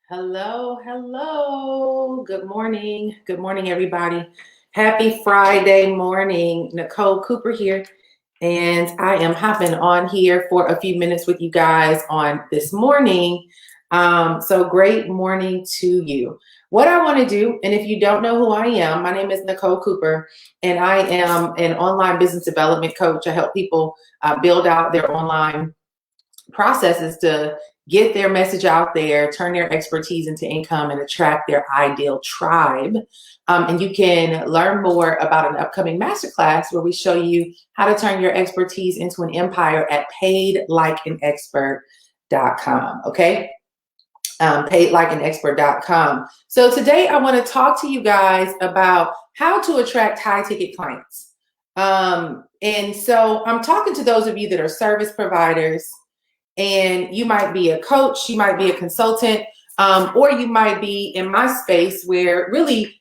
Hello, hello. Good morning. Good morning, everybody. Happy Friday morning. Nicole Cooper here. And I am hopping on here for a few minutes with you guys on this morning. So great morning to you. What I want to do, and if you don't know who I am, my name is Nicole Cooper, and I am an online business development coach. I help people build out their online processes to get their message out there, turn their expertise into income, and attract their ideal tribe. And you can learn more about an upcoming masterclass where we show you how to turn your expertise into an empire at paidlikeanexpert.com. Okay. Paidlikeanexpert.com. So today I want to talk to you guys about how to attract high ticket clients. And so I'm talking to those of you that are service providers, and you might be a coach, you might be a consultant, or you might be in my space where really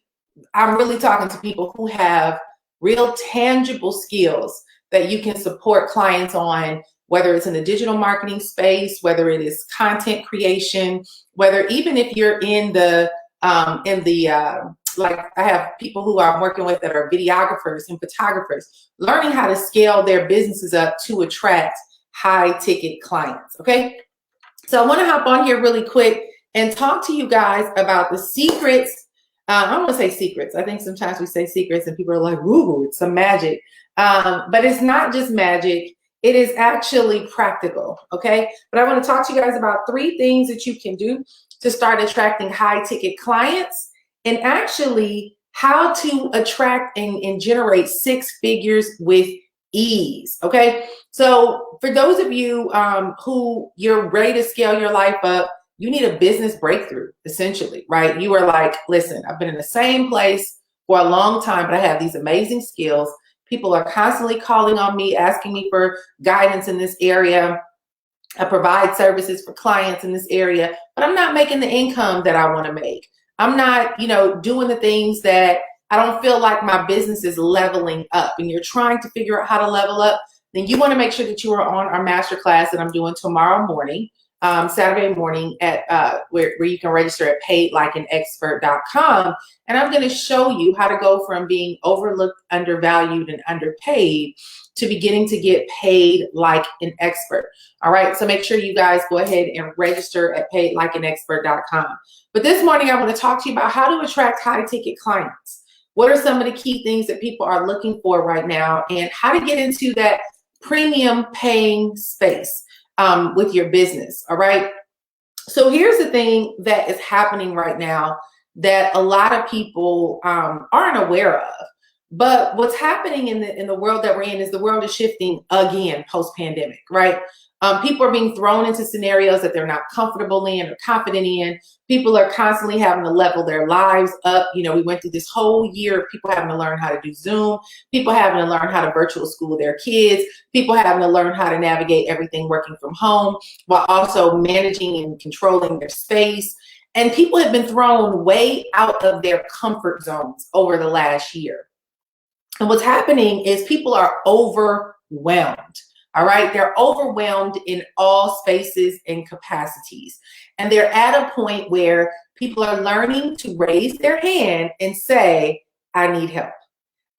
I'm really talking to people who have real tangible skills that you can support clients on, whether it's in the digital marketing space, whether it is content creation, whether even if you're in the like I have people who I'm working with that are videographers and photographers, learning how to scale their businesses up to attract high ticket clients. Okay. So I want to hop on here really quick and talk to you guys about the secrets. I don't want to say secrets. I think sometimes we say secrets and people are like, ooh, it's some magic. But it's not just magic. It is actually practical. Okay. But I want to talk to you guys about 3 things that you can do to start attracting high ticket clients, and actually how to attract and generate 6 figures with ease. Okay. So for those of you who you're ready to scale your life up, you need a business breakthrough, essentially, right? You are like, listen, I've been in the same place for a long time, but I have these amazing skills. People are constantly calling on me, asking me for guidance in this area. I provide services for clients in this area, but I'm not making the income that I want to make. I'm not, doing the things that I don't feel like my business is leveling up, and you're trying to figure out how to level up. Then you want to make sure that you are on our masterclass that I'm doing tomorrow morning, Saturday morning at where you can register at paidlikeanexpert.com. And I'm going to show you how to go from being overlooked, undervalued, and underpaid to beginning to get paid like an expert. All right. So make sure you guys go ahead and register at paidlikeanexpert.com. But this morning, I want to talk to you about how to attract high ticket clients. What are some of the key things that people are looking for right now, and how to get into that premium paying space with your business. All right. So here's the thing that is happening right now that a lot of people aren't aware of. But what's happening in the world that we're in is the world is shifting again post-pandemic, right? People are being thrown into scenarios that they're not comfortable in or confident in. People are constantly having to level their lives up. We went through this whole year of people having to learn how to do Zoom, people having to learn how to virtual school their kids, people having to learn how to navigate everything working from home while also managing and controlling their space. And people have been thrown way out of their comfort zones over the last year. And what's happening is people are overwhelmed. All right. They're overwhelmed in all spaces and capacities. And they're at a point where people are learning to raise their hand and say, I need help.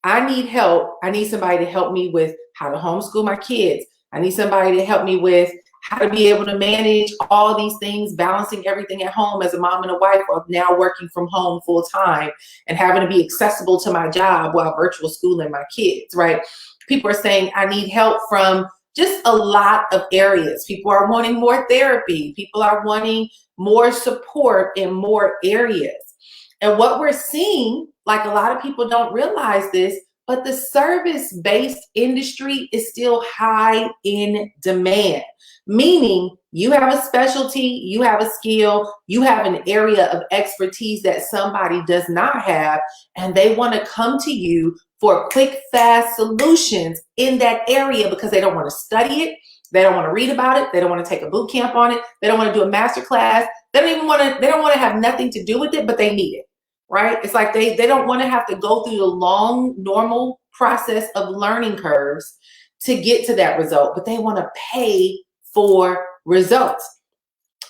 I need help. I need somebody to help me with how to homeschool my kids. I need somebody to help me with how to be able to manage all these things, balancing everything at home as a mom and a wife, or now working from home full time and having to be accessible to my job while virtual schooling my kids, right? People are saying, I need help from just a lot of areas. People are wanting more therapy. People are wanting more support in more areas. And what we're seeing, like a lot of people don't realize this, but the service-based industry is still high in demand, meaning you have a specialty, you have a skill, you have an area of expertise that somebody does not have, and they want to come to you for quick, fast solutions in that area because they don't want to study it. They don't want to read about it. They don't want to take a boot camp on it. They don't want to do a master class. They don't want to have nothing to do with it, but they need it, right? It's like they don't want to have to go through the long, normal process of learning curves to get to that result, but they want to pay for results.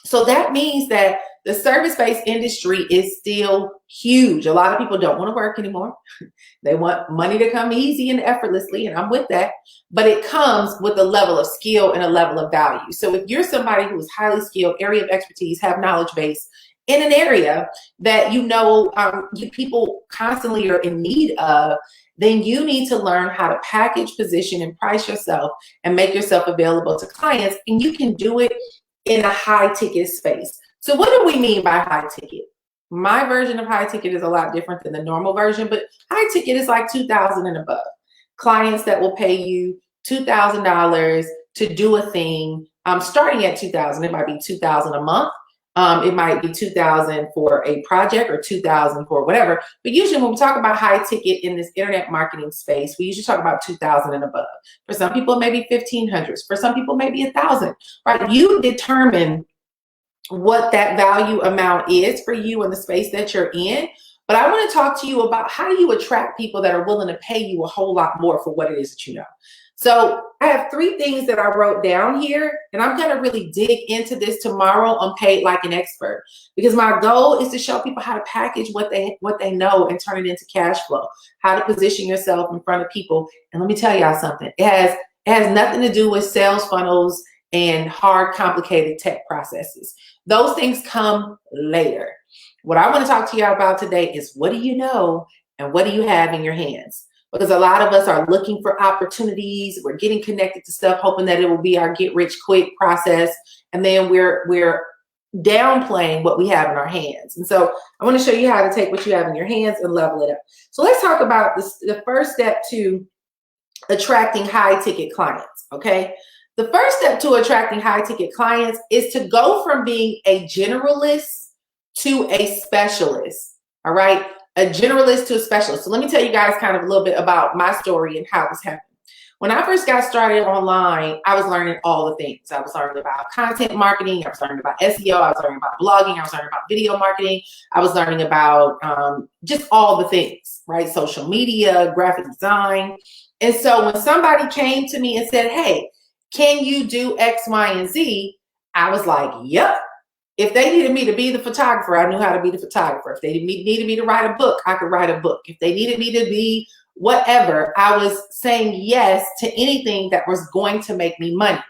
So that means that the service-based industry is still huge. A lot of people don't want to work anymore. They want money to come easy and effortlessly, and I'm with that. But it comes with a level of skill and a level of value. So if you're somebody who is highly skilled, area of expertise, have knowledge base in an area that people constantly are in need of, then you need to learn how to package, position, and price yourself and make yourself available to clients. And you can do it in a high ticket space. So what do we mean by high ticket? My version of high ticket is a lot different than the normal version, but high ticket is like $2,000 and above. Clients that will pay you $2,000 to do a thing, starting at $2,000. It might be $2,000 a month. It might be $2,000 for a project or $2,000 for whatever. But usually when we talk about high ticket in this internet marketing space, we usually talk about $2,000 and above. For some people, maybe $1,500. For some people, maybe $1,000. Right? You determine what that value amount is for you in the space that you're in. But I want to talk to you about how do you attract people that are willing to pay you a whole lot more for what it is that you know. So I have 3 things that I wrote down here, and I'm going to really dig into this tomorrow on Paid Like an Expert, because my goal is to show people how to package what they know and turn it into cash flow, how to position yourself in front of people. And let me tell y'all something. It has nothing to do with sales funnels and hard, complicated tech processes. Those things come later. What I want to talk to y'all about today is what do you know and what do you have in your hands? Because a lot of us are looking for opportunities. We're getting connected to stuff, hoping that it will be our get rich quick process. And then we're downplaying what we have in our hands. And so I want to show you how to take what you have in your hands and level it up. So let's talk about the first step to attracting high ticket clients. Okay. The first step to attracting high ticket clients is to go from being a generalist to a specialist. All right. A generalist to a specialist. So let me tell you guys kind of a little bit about my story and how this happened. When I first got started online, I was learning all the things. I was learning about content marketing. I was learning about SEO. I was learning about blogging. I was learning about video marketing. I was learning about just all the things, right? Social media, graphic design. And so when somebody came to me and said, hey, can you do X, Y, and Z? I was like, yep. If they needed me to be the photographer, I knew how to be the photographer. If they needed me to write a book, I could write a book. If they needed me to be whatever, I was saying yes to anything that was going to make me money.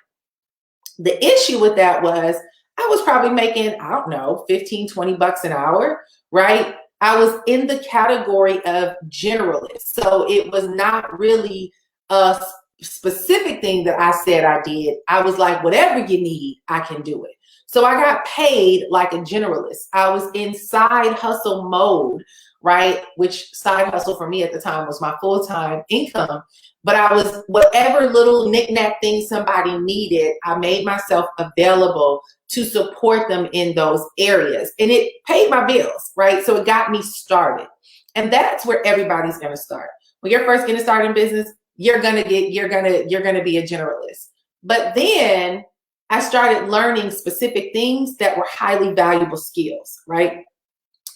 The issue with that was I was probably making, I don't know, 15, 20 bucks an hour, right? I was in the category of generalist. So it was not really a specific thing that I said I did. I was like, whatever you need, I can do it. So I got paid like a generalist. I was in side hustle mode, right? Which side hustle for me at the time was my full-time income. But I was, whatever little knick-knack thing somebody needed, I made myself available to support them in those areas. And it paid my bills, right? So it got me started. And that's where everybody's gonna start. When you're first getting started in business, you're gonna be a generalist. But then I started learning specific things that were highly valuable skills, right?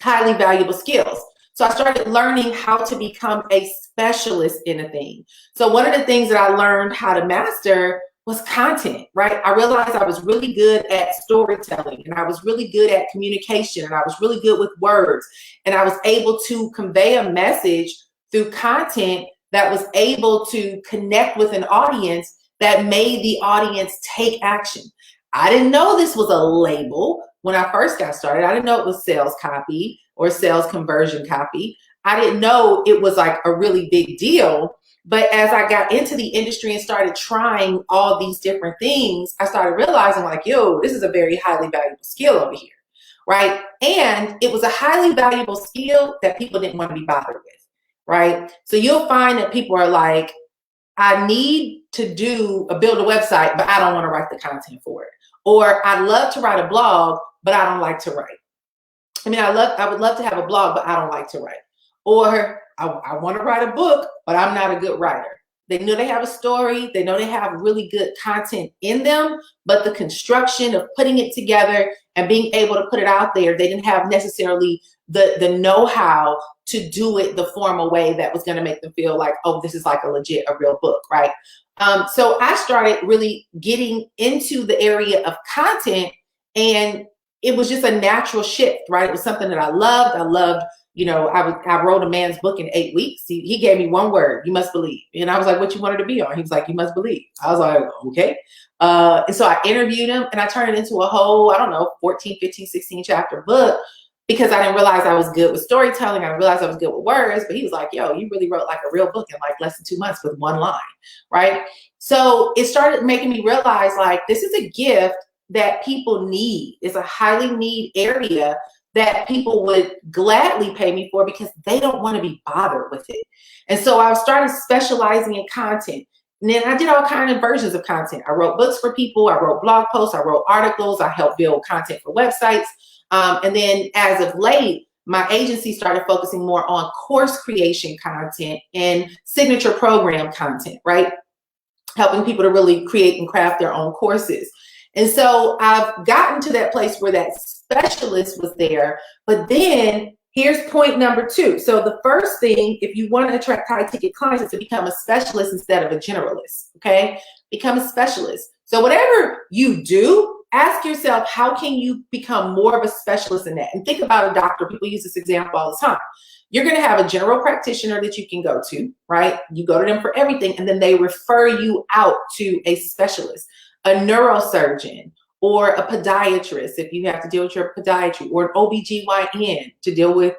Highly valuable skills. So I started learning how to become a specialist in a thing. So one of the things that I learned how to master was content, right? I realized I was really good at storytelling, and I was really good at communication, and I was really good with words, and I was able to convey a message through content that was able to connect with an audience that made the audience take action. I didn't know this was a label when I first got started. I didn't know it was sales copy or sales conversion copy. I didn't know it was like a really big deal. But as I got into the industry and started trying all these different things, I started realizing like, yo, this is a very highly valuable skill over here, right? And it was a highly valuable skill that people didn't want to be bothered with, right? So you'll find that people are like, I need to build a website, but I don't want to write the content for it. Or I'd love to write a blog, but I don't like to write. I mean, I would love to have a blog, but I don't like to write. Or I want to write a book, but I'm not a good writer. They know they have a story. They know they have really good content in them, but the construction of putting it together and being able to put it out there, they didn't have necessarily the know-how to do it the formal way that was going to make them feel like, oh, this is like a real book, right? So I started really getting into the area of content and it was just a natural shift, right? It was something that I loved. I wrote a man's book in 8 weeks. He gave me one word: you must believe. And I was like, what you wanted to be on? He was like, you must believe. I was like, okay. And so I interviewed him and I turned it into a whole, 14, 15, 16 chapter book, because I didn't realize I was good with storytelling. I didn't realize I was good with words, but he was like, yo, you really wrote like a real book in like less than 2 months with one line, right? So it started making me realize, like, this is a gift that people need. It's a highly need area that people would gladly pay me for because they don't want to be bothered with it. And so I started specializing in content. And then I did all kinds of versions of content. I wrote books for people. I wrote blog posts. I wrote articles. I helped build content for websites. And then as of late, my agency started focusing more on course creation content and signature program content, right? Helping people to really create and craft their own courses. And so I've gotten to that place where that specialist was there. But then here's point number 2. So the first thing, if you want to attract high ticket clients, is to become a specialist instead of a generalist. Okay? Become a specialist. So whatever you do, ask yourself, how can you become more of a specialist in that? And think about a doctor. People use this example all the time. You're going to have a general practitioner that you can go to, right? You go to them for everything, and then they refer you out to a specialist, a neurosurgeon, or a podiatrist if you have to deal with your podiatry, or an OBGYN to deal with,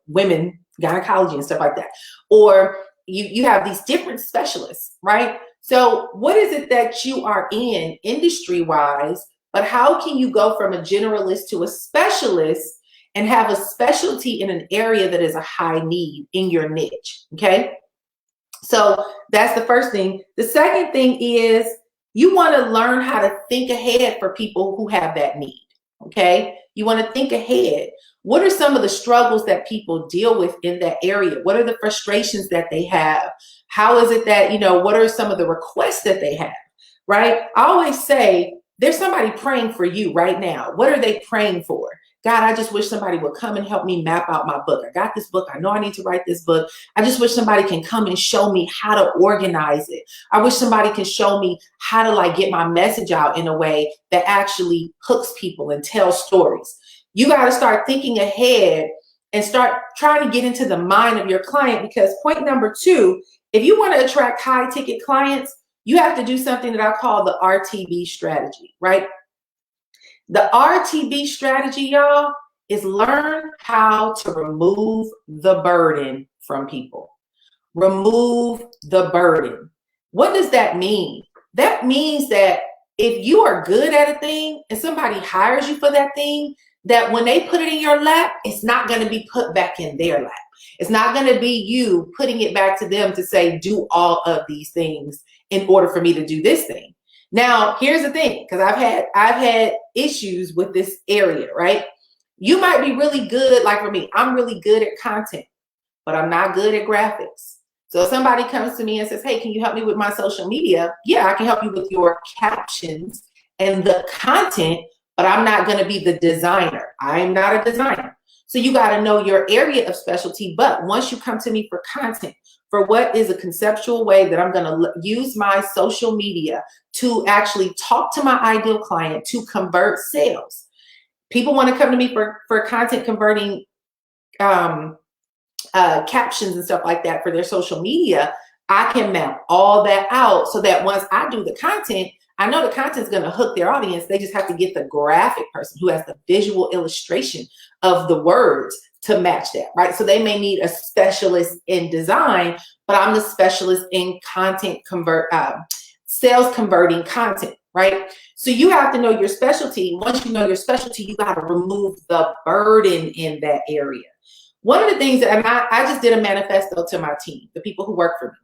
women, gynecology and stuff like that. Or you have these different specialists, right? So what is it that you are in industry-wise, but how can you go from a generalist to a specialist and have a specialty in an area that is a high need in your niche, okay? So that's the first thing. The second thing is you want to learn how to think ahead for people who have that need, okay? You want to think ahead. What are some of the struggles that people deal with in that area? What are the frustrations that they have? How is it that, what are some of the requests that they have, right? I always say, there's somebody praying for you right now. What are they praying for? God, I just wish somebody would come and help me map out my book. I got this book. I know I need to write this book. I just wish somebody can come and show me how to organize it. I wish somebody can show me how to get my message out in a way that actually hooks people and tells stories. You got to start thinking ahead and start trying to get into the mind of your client, because point number 2, if you want to attract high ticket clients, you have to do something that I call the RTB strategy, right? The RTB strategy, y'all, is learn how to remove the burden from people. Remove the burden. What does that mean? That means that if you are good at a thing and somebody hires you for that thing, that when they put it in your lap, it's not going to be put back in their lap. It's not going to be you putting it back to them to say, do all of these things in order for me to do this thing. Now, here's the thing, because I've had issues with this area, right? You might be really good, like for me, I'm really good at content, but I'm not good at graphics. So if somebody comes to me and says, hey, can you help me with my social media? Yeah, I can help you with your captions and the content, but I'm not going to be the designer. I'm not a designer. So you got to know your area of specialty. But once you come to me for content, for what is a conceptual way that I'm going to use my social media to actually talk to my ideal client to convert sales. People want to come to me for content converting captions and stuff like that for their social media. I can map all that out so that once I do the content, I know the content's going to hook their audience. They just have to get the graphic person who has the visual illustration of the words to match that, right? So they may need a specialist in design, but I'm the specialist in sales converting content, right? So you have to know your specialty. Once you know your specialty, you got to remove the burden in that area. One of the things that I just did a manifesto to my team, the people who work for me.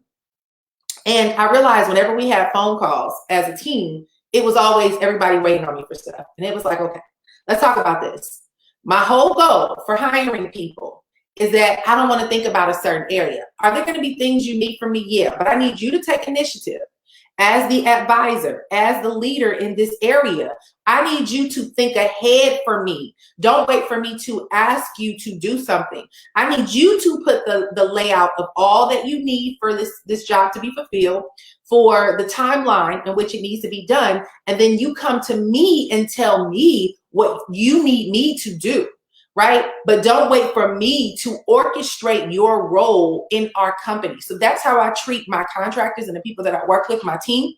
And I realized whenever we had phone calls as a team, it was always everybody waiting on me for stuff. And it was like, okay, let's talk about this. My whole goal for hiring people is that I don't want to think about a certain area. Are there going to be things you need from me? Yeah, but I need you to take initiative as the advisor, as the leader in this area, I need you to think ahead for me. Don't wait for me to ask you to do something. I need you to put the layout of all that you need for this job to be fulfilled, for the timeline in which it needs to be done. And then you come to me and tell me what you need me to do. Right? But don't wait for me to orchestrate your role in our company. So that's how I treat my contractors and the people that I work with, my team,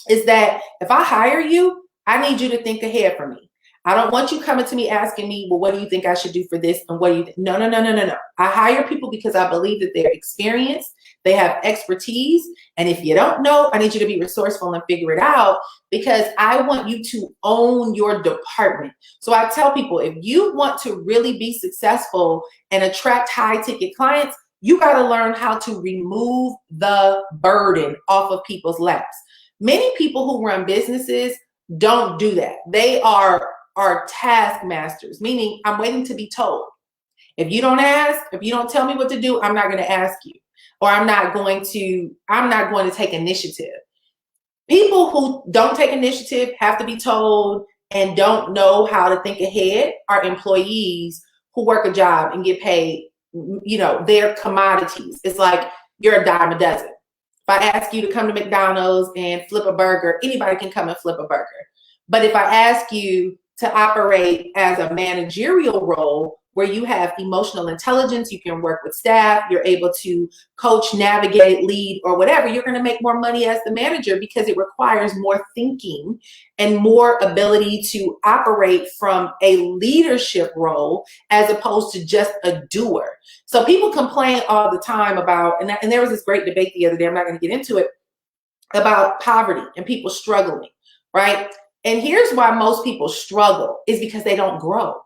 is that if I hire you, I need you to think ahead for me. I don't want you coming to me asking me, well, what do you think I should do for this? And what do you think? No, no, no, no, no, no. I hire people because I believe that they're experienced, they have expertise. And if you don't know, I need you to be resourceful and figure it out, because I want you to own your department. So I tell people, if you want to really be successful and attract high ticket clients, you got to learn how to remove the burden off of people's laps. Many people who run businesses don't do that. They are taskmasters, meaning I'm waiting to be told. If you don't ask, if you don't tell me what to do, I'm not going to ask you, or I'm not going to take initiative. People who don't take initiative, have to be told, and don't know how to think ahead are employees who work a job and get paid, their commodities. It's like you're a dime a dozen. If I ask you to come to McDonald's and flip a burger, anybody can come and flip a burger. But if I ask you to operate as a managerial role where you have emotional intelligence, you can work with staff, you're able to coach, navigate, lead, or whatever, you're going to make more money as the manager, because it requires more thinking and more ability to operate from a leadership role as opposed to just a doer. So people complain all the time about, and there was this great debate the other day, I'm not going to get into it, about poverty and people struggling, right? And here's why most people struggle, is because they don't grow.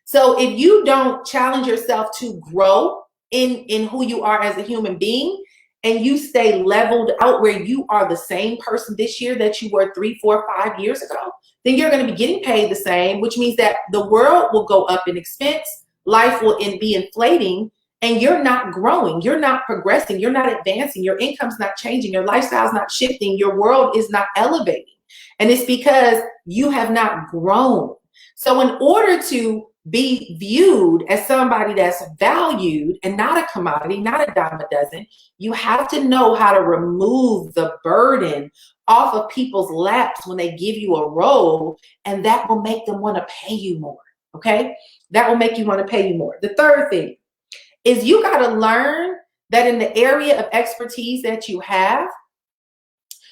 So if you don't challenge yourself to grow in who you are as a human being, and you stay leveled out where you are the same person this year that you were 3, 4, 5 years ago, then you're going to be getting paid the same, which means that the world will go up in expense, life will be inflating, and you're not growing, you're not progressing, you're not advancing, your income's not changing, your lifestyle's not shifting, your world is not elevating. And it's because you have not grown. So in order to be viewed as somebody that's valued and not a commodity, not a dime a dozen, you have to know how to remove the burden off of people's laps when they give you a role, and that will make them want to pay you more, okay? That will make you want to pay you more. The third thing is you got to learn that in the area of expertise that you have,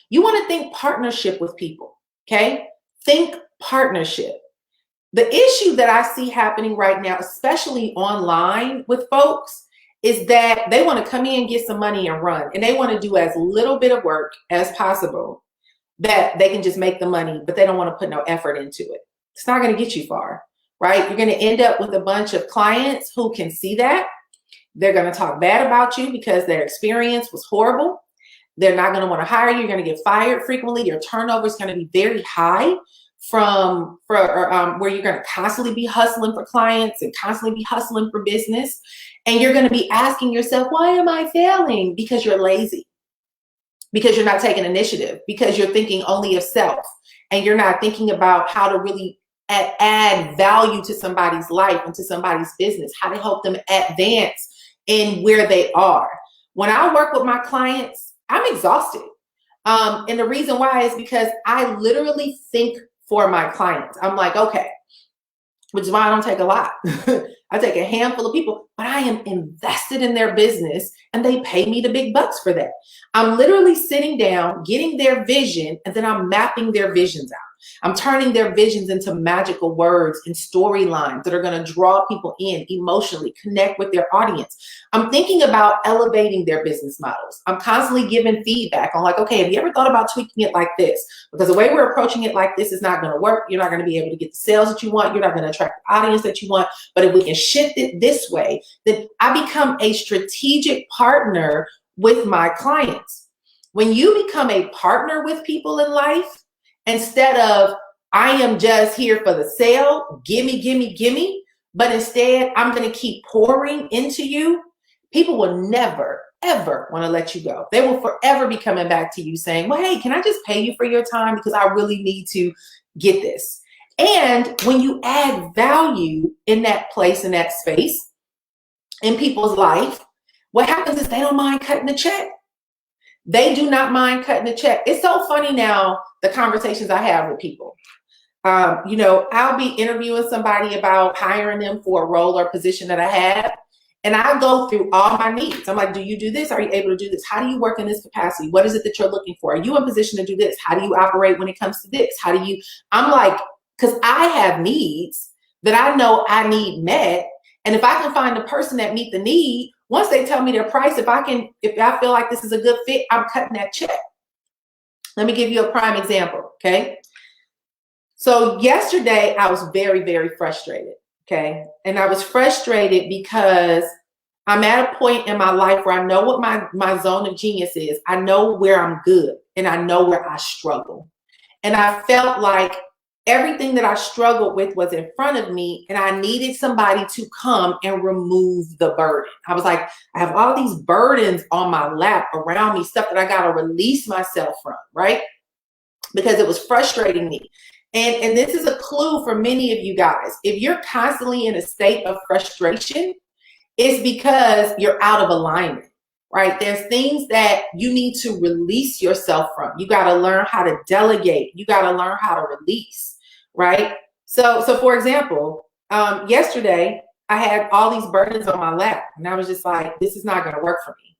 you want to think partnership with people, okay? Think partnership. The issue that I see happening right now, especially online with folks, is that they want to come in, get some money, and run. And they want to do as little bit of work as possible, that they can just make the money, but they don't want to put no effort into it. It's not going to get you far, right? You're going to end up with a bunch of clients who can see that. They're going to talk bad about you because their experience was horrible. They're not going to want to hire you. You're going to get fired frequently. Your turnover is going to be very high where you're going to constantly be hustling for clients and constantly be hustling for business. And you're going to be asking yourself, why am I failing? Because you're lazy, because you're not taking initiative, because you're thinking only of self, and you're not thinking about how to really add value to somebody's life and to somebody's business, how to help them advance in where they are. When I work with my clients, I'm exhausted. And the reason why is because I literally think for my clients. I'm like, okay, which is why I don't take a lot. I take a handful of people, but I am invested in their business, and they pay me the big bucks for that. I'm literally sitting down, getting their vision, and then I'm mapping their visions out. I'm turning their visions into magical words and storylines that are going to draw people in emotionally, connect with their audience. I'm thinking about elevating their business models. I'm constantly giving feedback on like, okay, have you ever thought about tweaking it like this? Because the way we're approaching it like this is not going to work. You're not going to be able to get the sales that you want. You're not going to attract the audience that you want. But if we can shift it this way, then I become a strategic partner with my clients. When you become a partner with people in life, instead of, I am just here for the sale, gimme, gimme, gimme, but instead I'm going to keep pouring into you, people will never, forever want to let you go. They will forever be coming back to you saying, well, hey, can I just pay you for your time because I really need to get this. And when you add value in that place, in that space, in people's life, what happens is they don't mind cutting the check. They do not mind cutting the check. It's so funny now, the conversations I have with people. I'll be interviewing somebody about hiring them for a role or position that I have. And I go through all my needs. I'm like, do you do this? Are you able to do this? How do you work in this capacity? What is it that you're looking for? Are you in position to do this? How do you operate when it comes to this? I'm like, because I have needs that I know I need met. And if I can find the person that meet the need, once they tell me their price, if I feel like this is a good fit, I'm cutting that check. Let me give you a prime example, okay? So yesterday I was very, very frustrated, okay? And I was frustrated because I'm at a point in my life where I know what my zone of genius is. I know where I'm good and I know where I struggle. And I felt like everything that I struggled with was in front of me and I needed somebody to come and remove the burden. I was like, I have all these burdens on my lap around me, stuff that I got to release myself from, right? Because it was frustrating me. And this is a clue for many of you guys. If you're constantly in a state of frustration, it's because you're out of alignment, right? There's things that you need to release yourself from. You got to learn how to delegate. You got to learn how to release, right? So for example, yesterday I had all these burdens on my lap and I was just like, this is not going to work for me.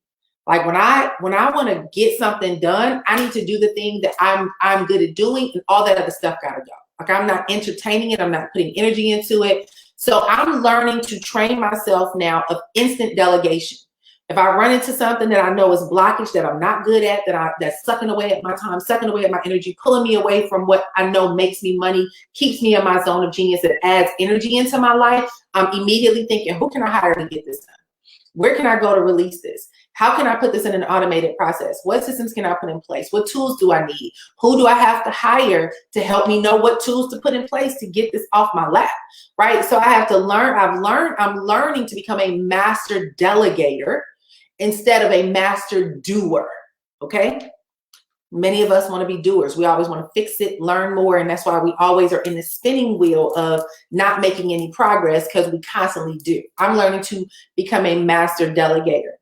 Like when I want to get something done, I need to do the thing that I'm good at doing, and all that other stuff got to go. Like I'm not entertaining it. I'm not putting energy into it. So I'm learning to train myself now of instant delegation. If I run into something that I know is blockage, that I'm not good at, that's sucking away at my time, sucking away at my energy, pulling me away from what I know makes me money, keeps me in my zone of genius, that adds energy into my life, I'm immediately thinking, who can I hire to get this done? Where can I go to release this? How can I put this in an automated process? What systems can I put in place? What tools do I need? Who do I have to hire to help me know what tools to put in place to get this off my lap, right? So I have to learn. I'm learning to become a master delegator instead of a master doer, okay? Many of us want to be doers. We always want to fix it, learn more, and that's why we always are in the spinning wheel of not making any progress, because we constantly do. I'm learning to become a master delegator.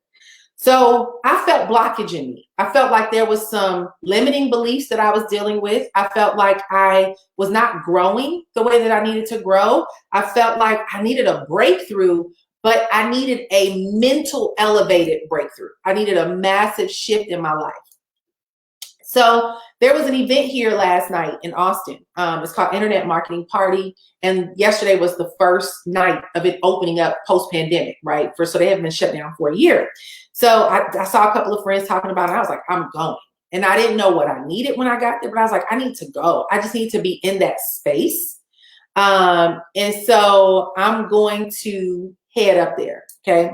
So I felt blockage in me. I felt like there was some limiting beliefs that I was dealing with. I felt like I was not growing the way that I needed to grow. I felt like I needed a breakthrough, but I needed a mental elevated breakthrough. I needed a massive shift in my life. So there was an event here last night in Austin. It's called Internet Marketing Party. And yesterday was the first night of it opening up post-pandemic, right? So they have been shut down for a year. So I saw a couple of friends talking about it. I was like, I'm going. And I didn't know what I needed when I got there, but I was like, I need to go. I just need to be in that space. And so I'm going to head up there, okay?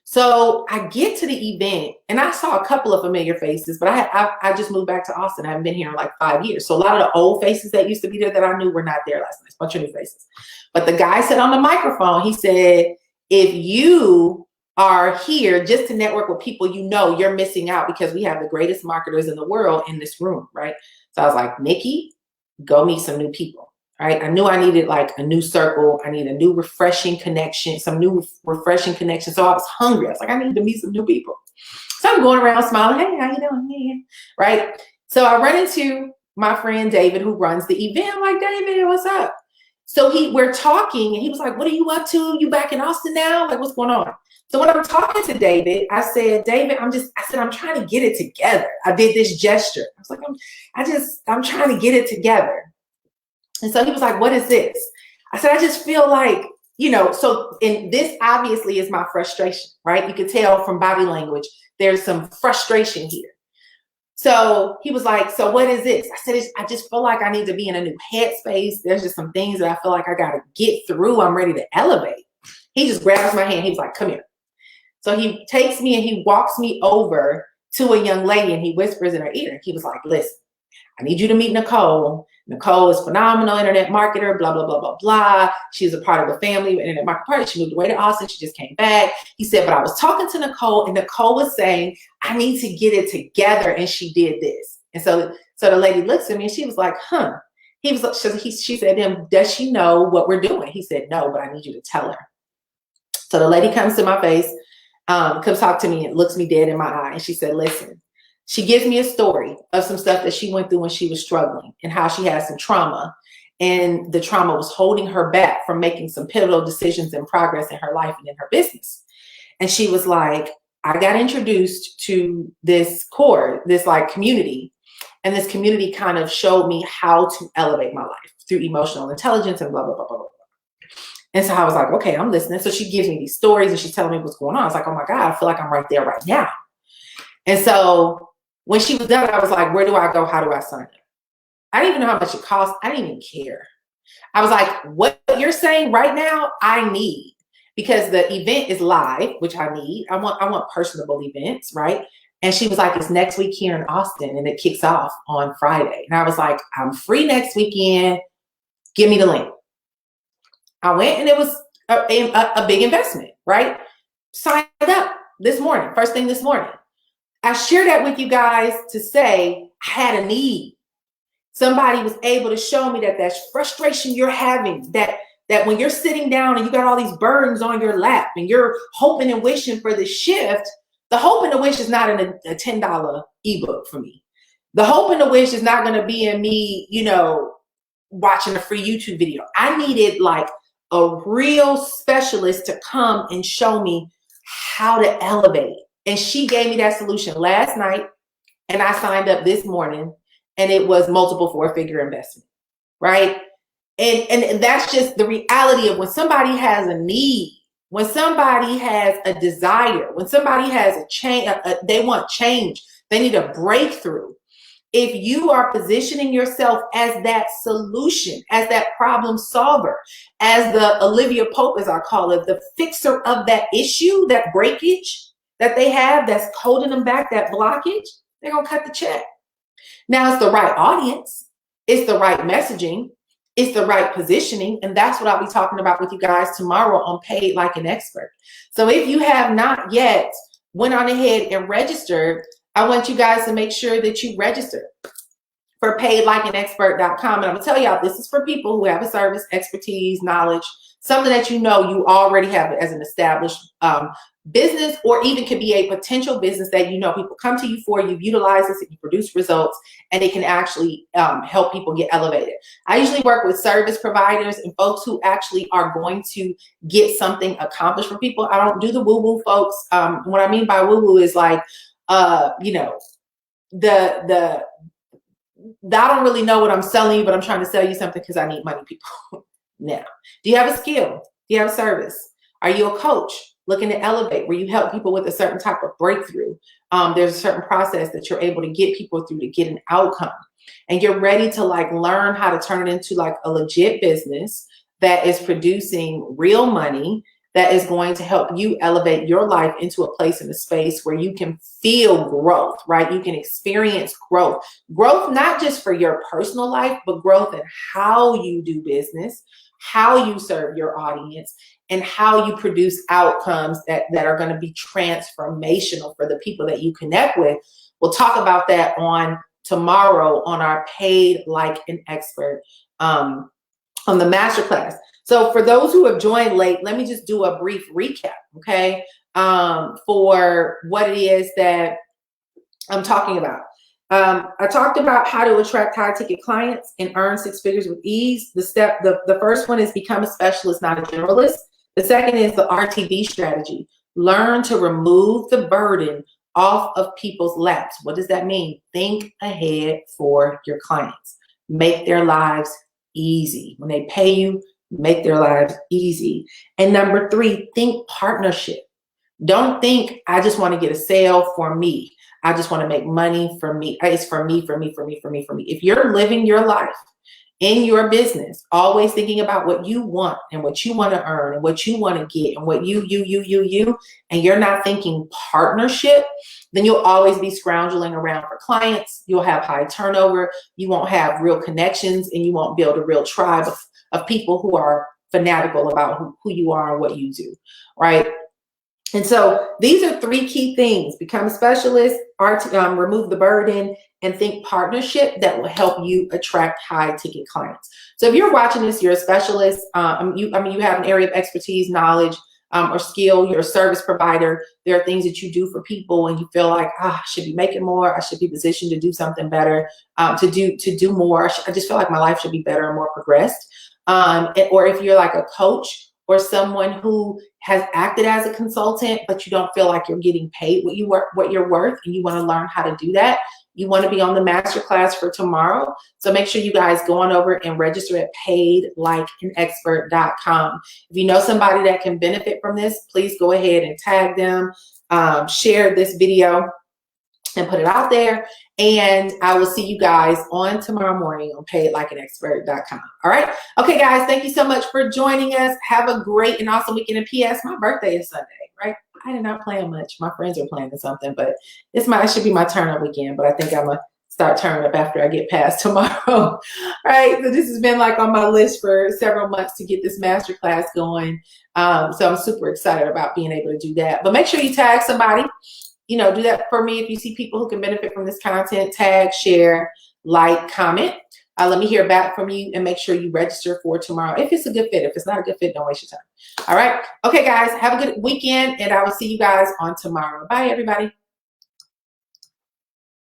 So I get to the event and I saw a couple of familiar faces, but I just moved back to Austin. I haven't been here in like 5 years. So a lot of the old faces that used to be there that I knew were not there last night. A bunch of new faces. But the guy said on the microphone, he said, if you are here just to network with people you know, you're missing out, because we have the greatest marketers in the world in this room, right? So I was like, Nikki, go meet some new people. Right? I knew I needed like a new circle. I need a new refreshing connection, some new refreshing connection. So I was hungry. I was like, I need to meet some new people. So I'm going around smiling. Hey, how you doing? Yeah. Right. So I run into my friend David, who runs the event. I'm like, David, what's up? So we're talking and he was like, what are you up to? You back in Austin now? Like, what's going on? So when I'm talking to David, I said, David, I'm trying to get it together. I did this gesture. I was like, I'm trying to get it together. And so he was like, what is this? I said, I just feel like, and this obviously is my frustration, right? You could tell from body language, there's some frustration here. So he was like, so what is this? I said, I just feel like I need to be in a new headspace. There's just some things that I feel like I got to get through. I'm ready to elevate. He just grabs my hand. He was like, come here. So he takes me and he walks me over to a young lady and he whispers in her ear. He was like, listen, I need you to meet Nicole. Nicole is phenomenal internet marketer, blah, blah, blah, blah, blah. She's a part of the family internet market party. She moved away to Austin. She just came back. He said, but I was talking to Nicole and Nicole was saying, I need to get it together. And she did this. And so the lady looks at me and she was like, huh. She said to him, does she know what we're doing? He said, no, but I need you to tell her. So the lady comes to my face, comes talk to me and looks me dead in my eye. And she said, listen, she gives me a story of some stuff that she went through when she was struggling and how she had some trauma. And the trauma was holding her back from making some pivotal decisions and progress in her life and in her business. And she was like, I got introduced to this like community. And this community kind of showed me how to elevate my life through emotional intelligence and blah, blah, blah, blah, blah. And so I was like, okay, I'm listening. So she gives me these stories and she's telling me what's going on. I was like, oh my God, I feel like I'm right there right now. And so when she was done, I was like, where do I go? How do I sign up? I didn't even know how much it cost. I didn't even care. I was like, what you're saying right now, I need, because the event is live, which I need. I want personable events, right? And she was like, it's next week here in Austin and it kicks off on Friday. And I was like, I'm free next weekend. Give me the link. I went and it was a big investment, right? Signed up this morning, first thing this morning. I share that with you guys to say I had a need. Somebody was able to show me that frustration you're having, that when you're sitting down and you got all these burdens on your lap and you're hoping and wishing for the shift, the hope and the wish is not in a $10 ebook for me. The hope and the wish is not going to be in me, watching a free YouTube video. I needed like a real specialist to come and show me how to elevate. And she gave me that solution last night. And I signed up this morning and it was multiple 4-figure investment, right? And that's just the reality of when somebody has a need, when somebody has a desire, when somebody has a change, they want change, they need a breakthrough. If you are positioning yourself as that solution, as that problem solver, as the Olivia Pope, as I call it, the fixer of that issue, that breakage that they have that's holding them back, that blockage, they're going to cut the check. Now, it's the right audience. It's the right messaging. It's the right positioning. And that's what I'll be talking about with you guys tomorrow on Paid Like an Expert. So if you have not yet went on ahead and registered, I want you guys to make sure that you register for paidlikeanexpert.com. And I'm going to tell y'all, this is for people who have a service, expertise, knowledge, something that you already have as an established business, or even could be a potential business that people come to you for. You've utilized this and you produce results, and it can actually help people get elevated. I usually work with service providers and folks who actually are going to get something accomplished for people. I don't do the woo-woo folks. What I mean by woo-woo is like, I don't really know what I'm selling you, but I'm trying to sell you something because I need money, people. Now, do you have a skill? Do you have a service? Are you a coach looking to elevate, where you help people with a certain type of breakthrough? There's a certain process that you're able to get people through to get an outcome, and you're ready to learn how to turn it into a legit business that is producing real money, that is going to help you elevate your life into a place in a space where you can feel growth, right? You can experience growth. Growth, not just for your personal life, but growth in how you do business, how you serve your audience, and how you produce outcomes that are going to be transformational for the people that you connect with. We'll talk about that on tomorrow on our Paid Like an Expert on the masterclass. So for those who have joined late, let me just do a brief recap, okay, for what it is that I'm talking about. I talked about how to attract high-ticket clients and earn 6 figures with ease. The first one is become a specialist, not a generalist. The second is the RTB strategy. Learn to remove the burden off of people's laps. What does that mean? Think ahead for your clients. Make their lives easy. When they pay you, make their lives easy. And number 3, think partnership. Don't think, I just want to get a sale for me. I just want to make money for me. It's for me, for me, for me, for me, for me. If you're living your life in your business, always thinking about what you want and what you want to earn and what you want to get and what you, and you're not thinking partnership, then you'll always be scrounging around for clients. You'll have high turnover. You won't have real connections, and you won't build a real tribe of people who are fanatical about who you are and what you do, right? And so these are 3 key things: become a specialist, remove the burden, and think partnership that will help you attract high ticket clients. So if you're watching this, you're a specialist. You have an area of expertise, knowledge, or skill. You're a service provider. There are things that you do for people, and you feel like, I should be making more. I should be positioned to do something better, to do more. I just feel like my life should be better and more progressed. Or if you're like a coach or someone who has acted as a consultant, but you don't feel like you're getting paid what you're worth, and you want to learn how to do that. You want to be on the masterclass for tomorrow. So make sure you guys go on over and register at paidlikeanexpert.com. If you know somebody that can benefit from this, please go ahead and tag them, share this video, and put it out there. And I will see you guys on tomorrow morning on paidlikeanexpert.com. All right. Okay, guys, thank you so much for joining us. Have a great and awesome weekend. And P.S., my birthday is Sunday, right? I did not plan much. My friends are planning something, but it should be my turn up weekend. But I think I'm going to start turning up after I get past tomorrow. All right. So this has been like on my list for several months to get this masterclass going. So I'm super excited about being able to do that. But make sure you tag somebody. Do that for me. If you see people who can benefit from this content, tag, share, like, comment. Let me hear back from you, and make sure you register for tomorrow if it's a good fit. If it's not a good fit, don't waste your time. All right. Okay, guys, have a good weekend, and I will see you guys on tomorrow. Bye, everybody.